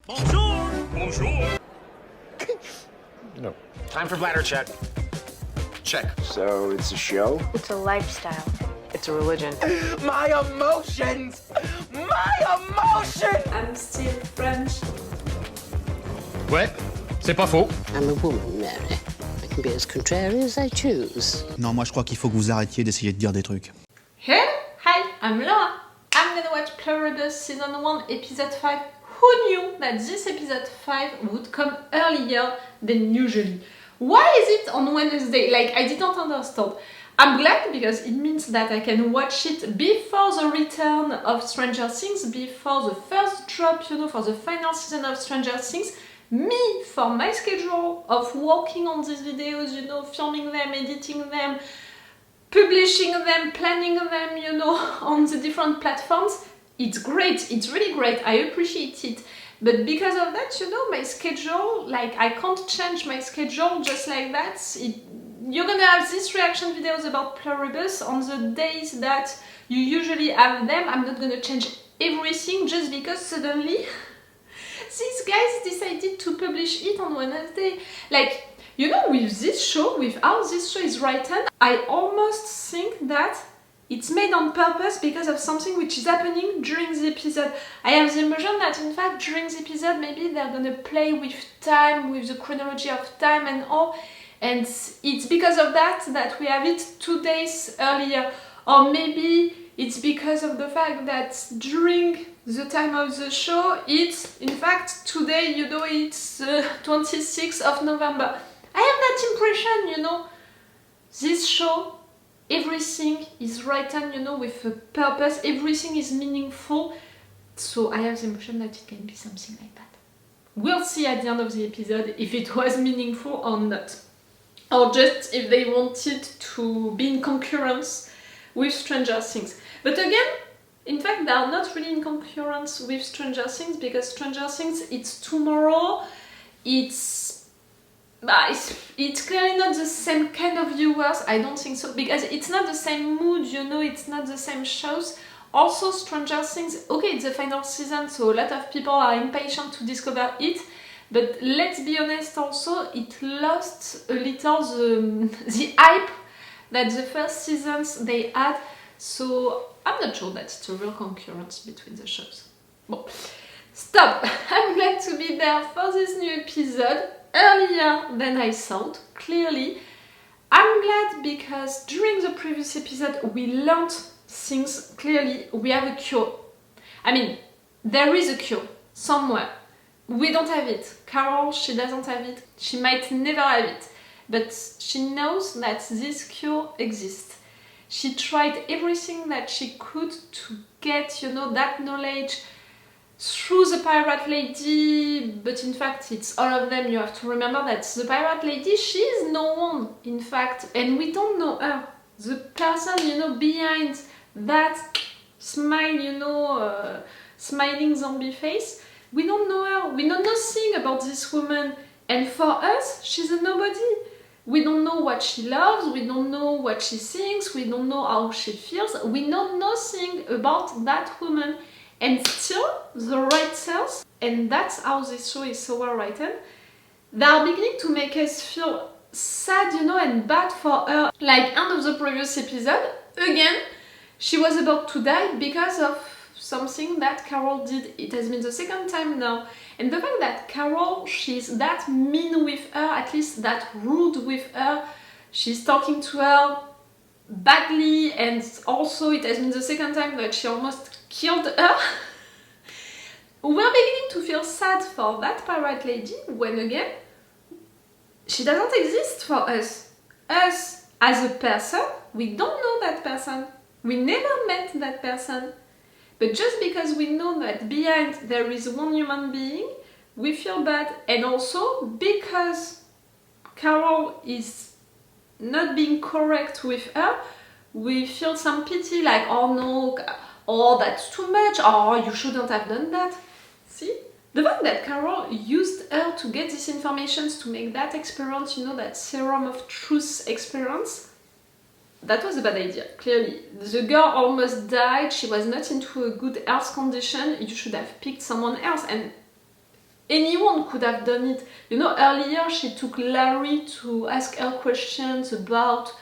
Bonjour! Bonjour! No. Time for bladder check. Check. So it's a show? It's a lifestyle. It's a religion. My emotions! My emotions! I'm still French. Ouais, c'est pas faux. I'm a woman, Mary. I can be as contrary as I choose. Non, moi je crois qu'il faut que vous arrêtiez d'essayer de dire des trucs. Hey, hi, I'm Laura. I'm gonna watch Pluribus Season 1, Episode 5. Who knew that this Episode 5 would come earlier than usually? Why is it on Wednesday? Like, I didn't understand. I'm glad because it means that I can watch it before the return of Stranger Things, before the first drop, for the final season of Stranger Things. Me, for my schedule of working on these videos, filming them, editing them, publishing them, planning them, on the different platforms, it's great, it's really great, I appreciate it. But because of that, my schedule, like, I can't change my schedule just like that. You're gonna have these reaction videos about Pluribus on the days that you usually have them. I'm not gonna change everything just because suddenly these guys decided to publish it on Wednesday. Like, with this show, with how this show is written, I almost think that it's made on purpose because of something which is happening during the episode. I have the impression that, in fact, during the episode, maybe they're gonna play with time, with the chronology of time and all, and it's because of that that we have it 2 days earlier. Or maybe it's because of the fact that during the time of the show, it's, in fact, today, it's 26th of November. I have that impression, this show, everything is written, with a purpose, everything is meaningful, so I have the impression that it can be something like that. We'll see at the end of the episode if it was meaningful or not. Or just if they wanted to be in concurrence with Stranger Things. But again, in fact, they are not really in concurrence with Stranger Things because Stranger Things, it's tomorrow, it's clearly not the same kind of viewers, I don't think so, because it's not the same mood, it's not the same shows. Also, Stranger Things, okay, it's the final season, so a lot of people are impatient to discover it, but let's be honest also, it lost a little the hype that the first seasons they had, so I'm not sure that it's a real concurrence between the shows. Bon, stop! I'm glad to be there for this new episode, earlier than I thought, clearly. I'm glad because during the previous episode we learned things clearly. We have a cure. I mean, there is a cure somewhere. We don't have it. Carol, she doesn't have it. She might never have it. But she knows that this cure exists. She tried everything that she could to get, that knowledge through the Pirate Lady, but in fact it's all of them. You have to remember that the Pirate Lady, she is no one, in fact, and we don't know her. The person, behind that smile, smiling zombie face, we don't know her. We know nothing about this woman, and for us, she's a nobody. We don't know what she loves, we don't know what she thinks, we don't know how she feels, we know nothing about that woman. And still, the writers, and that's how this show is so well written, they are beginning to make us feel sad, and bad for her. Like, end of the previous episode, again, she was about to die because of something that Carol did. It has been the second time now. And the fact that Carol, she's that mean with her, at least that rude with her, she's talking to her badly, and also it has been the second time that she almost killed her. We're beginning to feel sad for that Pirate Lady when again she doesn't exist for us. Us as a person, we don't know that person. We never met that person. But just because we know that behind there is one human being, we feel bad. And also because Carol is not being correct with her, we feel some pity, like, oh no, oh that's too much, oh you shouldn't have done that. See? The fact that Carol used her to get these informations to make that experience, that serum of truth experience, that was a bad idea, clearly. The girl almost died, she was not into a good health condition, you should have picked someone else. And anyone could have done it. You know, earlier she took Larry to ask her questions about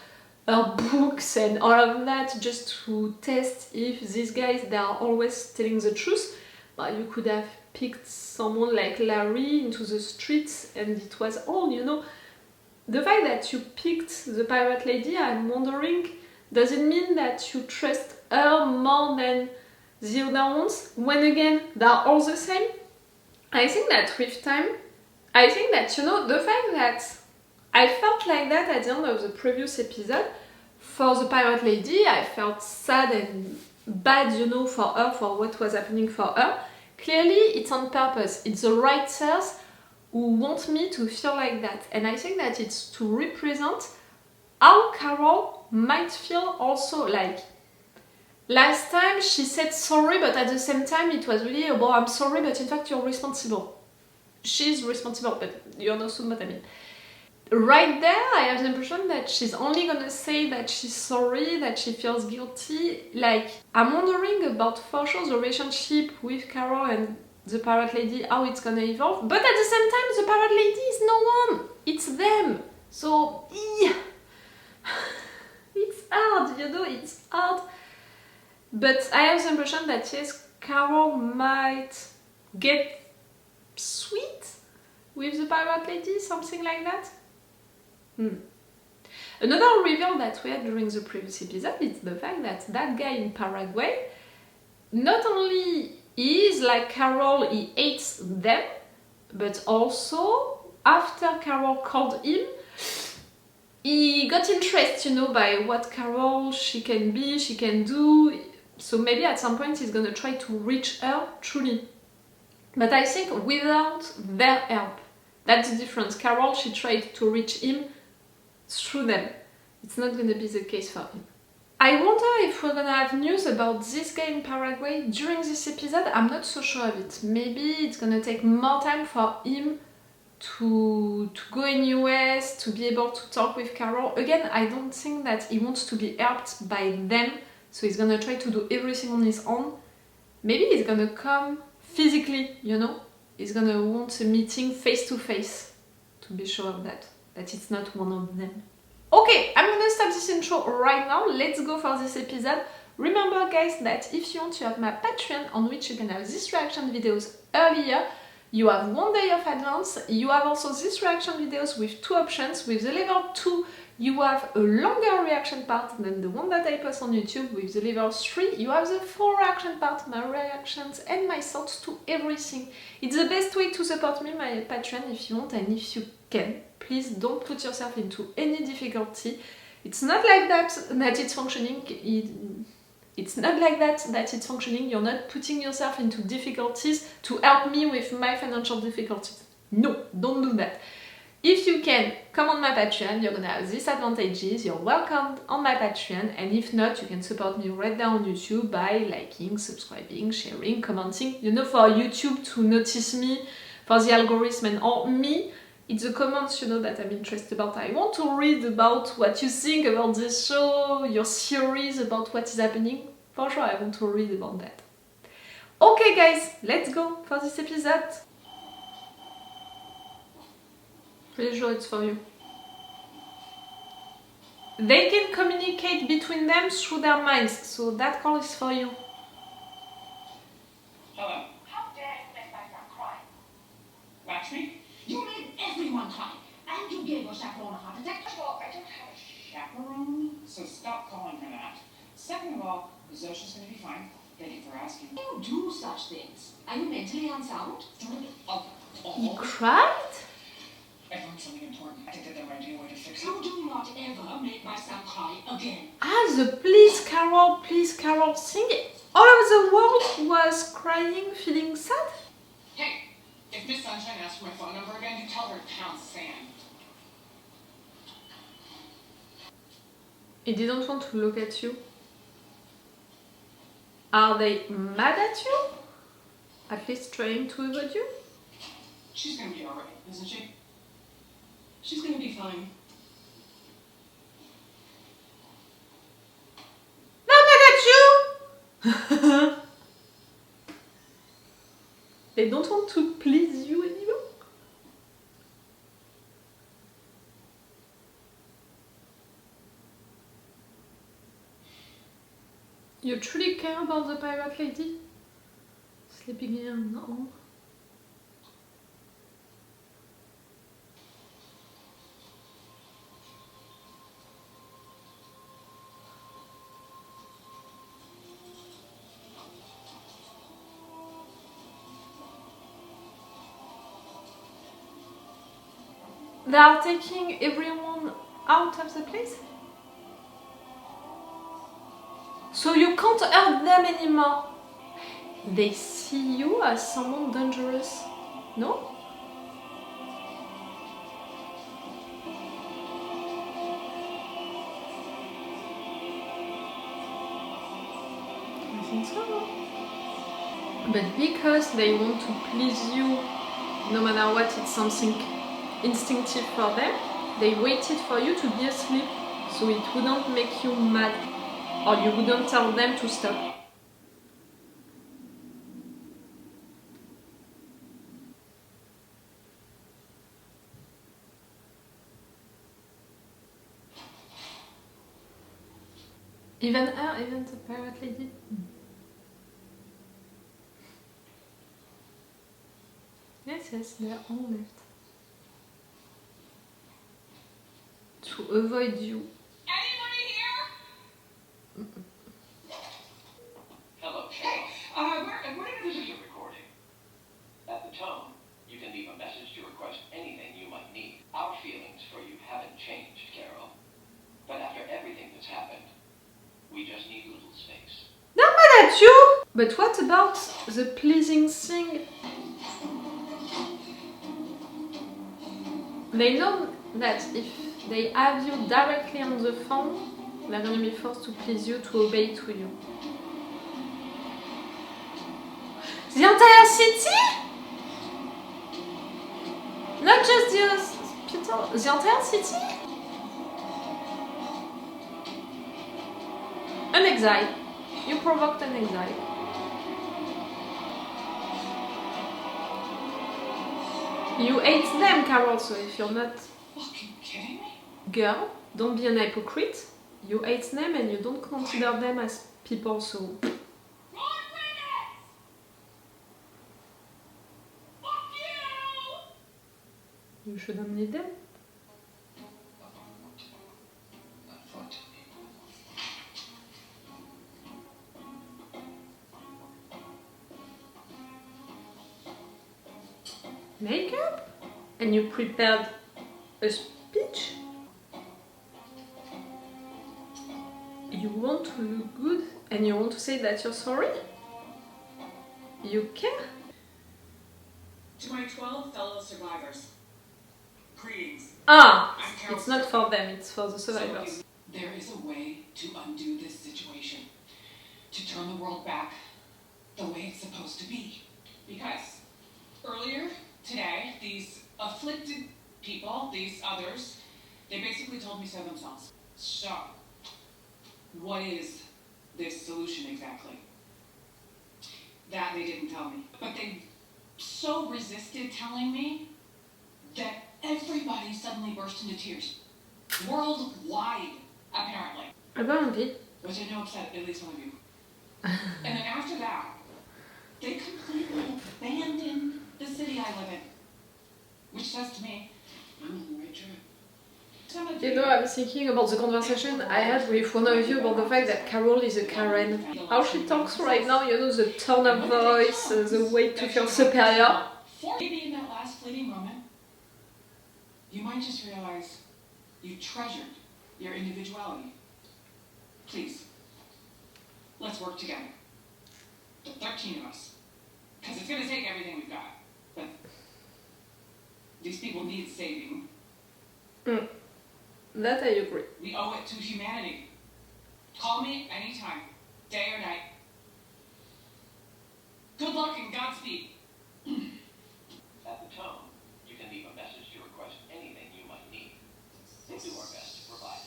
her books and all of that, just to test if these guys, they are always telling the truth. But you could have picked someone like Larry into the streets and it was all, you know. The fact that you picked the pirate lady, I'm wondering, does it mean that you trust her more than the other ones? When again, they are all the same? I think that with time, I think that, you know, the fact that I felt like that at the end of the previous episode, for the pirate lady, I felt sad and bad, you know, for her, for what was happening for her. Clearly, it's on purpose. It's the writers who want me to feel like that. And I think that it's to represent how Carol might feel also. Like, last time she said sorry, but at the same time it was really about I'm sorry, but in fact you're responsible. She's responsible, but you understand what I mean. Right there, I have the impression that she's only gonna say that she's sorry, that she feels guilty. Like, I'm wondering about for sure the relationship with Carol and the pirate lady, how it's gonna evolve. But at the same time, the pirate lady is no one. It's them. So, it's hard, you know, it's hard. But I have the impression that yes, Carol might get sweet with the pirate lady, something like that. Another reveal that we had during the previous episode is the fact that that guy in Paraguay, not only is like Carol, he hates them, but also after Carol called him, he got interested, you know, by what Carol, she can be, she can do. So maybe at some point he's gonna try to reach her truly. But I think without their help, that's the difference. Carol, she tried to reach him through them. It's not gonna be the case for him. I wonder if we're gonna have news about this guy in Paraguay during this episode. I'm not so sure of it. Maybe it's gonna take more time for him to go in US, to be able to talk with Carol. Again, I don't think that he wants to be helped by them, so he's gonna try to do everything on his own. Maybe he's gonna come physically, you know? He's gonna want a meeting face to face to be sure of that it's not one of them. Okay, I'm gonna stop this intro right now. Let's go for this episode. Remember guys that if you want to have my Patreon on which you can have these reaction videos earlier, you have 1 day of advance. You have also these reaction videos with 2 options. With the level 2, you have a longer reaction part than the one that I post on YouTube. With the level 3, you have the full reaction part, my reactions and my thoughts to everything. It's the best way to support me, my Patreon, if you want and if you can. Please don't put yourself into any difficulty. It's not like that it's functioning. It's not like that it's functioning. You're not putting yourself into difficulties to help me with my financial difficulties. No, don't do that. If you can, come on my Patreon, you're gonna have these advantages, you're welcomed on my Patreon, and if not, you can support me right there on YouTube by liking, subscribing, sharing, commenting. You know, for YouTube to notice me, for the algorithm and all me, it's the comments, you know, that I'm interested about. I want to read about what you think about this show, your theories about what is happening. For sure, I want to read about that. Okay guys, let's go for this episode. Pretty sure it's for you. They can communicate between them through their minds, so that call is for you. Hello? How dare you make my son cry? Lakshmi? You made everyone cry, and you gave your chaperone a heart attack. First of all, I don't have a chaperone, so stop calling her that. Second of all, Zosha's gonna be fine. Thank you for asking. You do such things. Are you mentally unsound? He cried? I found something important. I think that there might be a way to fix it. You do not ever make my son cry again. Ah, the please Carol thing. All of the world was crying, feeling sad. Hey, if Miss Sunshine asks for my phone number again, you tell her to pound sand. He didn't want to look at you. Are they mad at you? At least trying to avoid you? She's gonna be alright, isn't she? She's gonna be fine. Not mad at you! They don't want to please you anymore. You truly care about the pirate lady? Sleeping here, no. They are taking everyone out of the place? So you can't hurt them anymore. They see you as someone dangerous, no? I think so. But because they want to please you, no matter what, it's something instinctive for them, they waited for you to be asleep so it wouldn't make you mad or you wouldn't tell them to stop. Even her, even the pirate lady. Yes, they're all left. To avoid you. Anybody here? Hello, Cheryl. What is This is a recording. At the tone, you can leave a message to request anything you might need. Our feelings for you haven't changed, Carol. But after everything that's happened, we just need a little space. They're mad at you! But what about the pleasing thing? They know that if they have you directly on the phone, they're gonna be forced to please you, to obey to you. The entire city? Not just the hospital, the entire city? An exile. You provoked an exile. You hate them, Carol, so if you're not fucking kidding me? girl, don't be an hypocrite. You hate them and you don't consider them as people, so... Fuck you! You shouldn't need them. Makeup? And you prepared a speech? You want to look good and you want to say that you're sorry? You care? To my 12 fellow survivors, greetings. Ah! I'm Carol. It's not for them, it's for the survivors. There is a way to undo this situation, to turn the world back the way it's supposed to be. Because earlier today, these afflicted people, these others, they basically told me so themselves. So, what is this solution exactly? That they didn't tell me. But they so resisted telling me that everybody suddenly burst into tears. Worldwide, apparently. Apparently. Which I know upset at least one of you. And then after that, they completely abandoned the city I live in. Which says to me, I'm on the right track. You know, I'm thinking about the conversation I had with one of you about the fact that Carol is a Karen. How she talks right now, you know, the tone of voice, the way to feel superior. Maybe in that last fleeting moment, you might just realize you treasured your individuality. Please, let's work together. The 13 of us. Because it's going to take everything we've got. But these people need saving. That I agree. We owe it to humanity. Call me anytime, day or night. Good luck and Godspeed. At the tone, you can leave a message to request anything you might need. We'll do our best to provide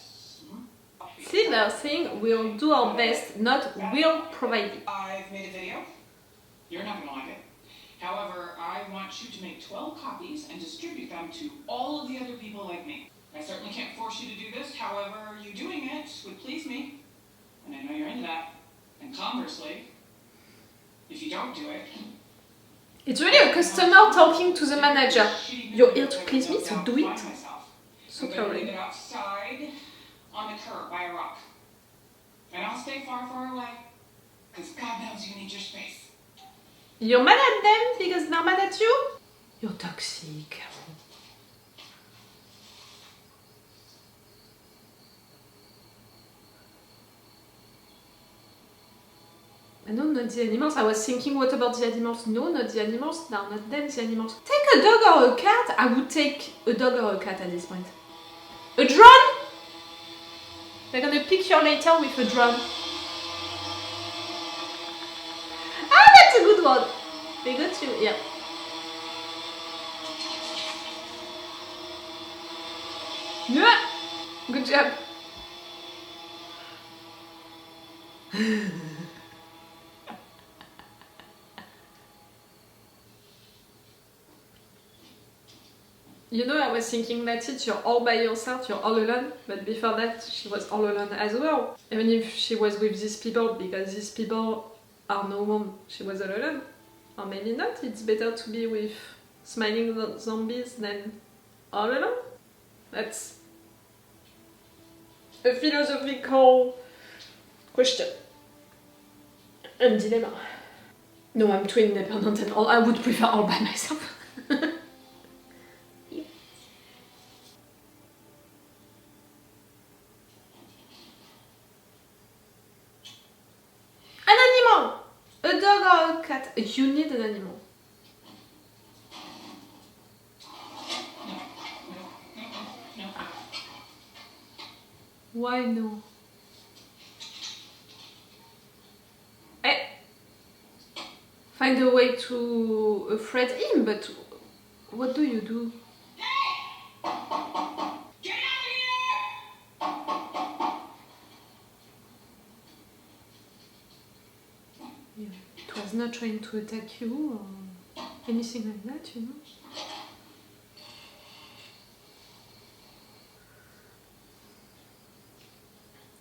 it. See, they're saying we'll do our best, not we'll provide it. I've made a video. You're not going to like it. However, I want you to make 12 copies and distribute them to all of the other people like me. I certainly can't force you to do this. However, you doing it would please me. And I know you're into that. And conversely, if you don't do it, It's really a customer talking to the manager. You're here to please me, so do it. So I'm gonna leave caring. it outside on the curb by a rock. And I'll stay far, far away. Because God knows you need your space. You're mad at them because they're mad at you? You're toxic. No, not the animals. I was thinking, what about the animals? No, not the animals. No, not them, the animals. Take a dog or a cat. I would take a dog or a cat at this point. A drone? They're gonna pick you later with a drone. Ah, that's a good one. They got you, yeah. Yeah. Good job. You know, I was thinking that's it, you're all by yourself, you're all alone, but before that she was all alone as well. Even if she was with these people, because these people are no one, she was all alone. Or maybe not, it's better to be with smiling zombies than all alone. That's a philosophical question. And dilemma. No, I'm too independent and all, I would prefer all by myself. A dog or a cat? You need an animal. Why no? Find a way to afraid him, but what do you do? Get out of here! It was not trying to attack you or anything like that, you know?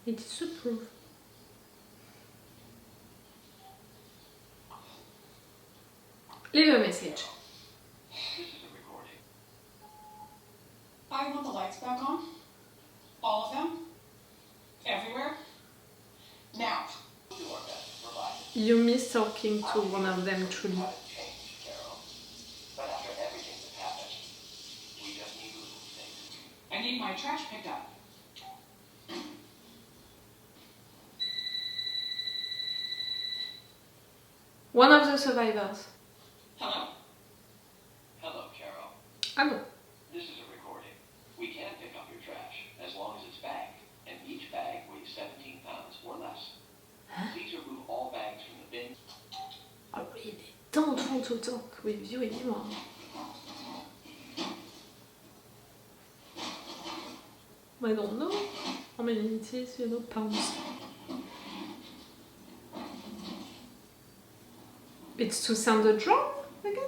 It is a proof. Leave a message. This is a recording. I want the lights back on. All of them. Everywhere. Now. Do our best to provide You miss talking to one of them truly. change, Carol. But after everything that's happened, we just need a little things. I need my trash picked up. One of the survivors. Hello? Hello, Carol. Hello. This is a recording. We can pick up your trash as long as it's bagged, and each bag weighs 17 pounds or less. Please remove all bags from the bin. I really don't want to talk with you anymore. I don't know how many it is, you know, pounds. It's to sound a drum again?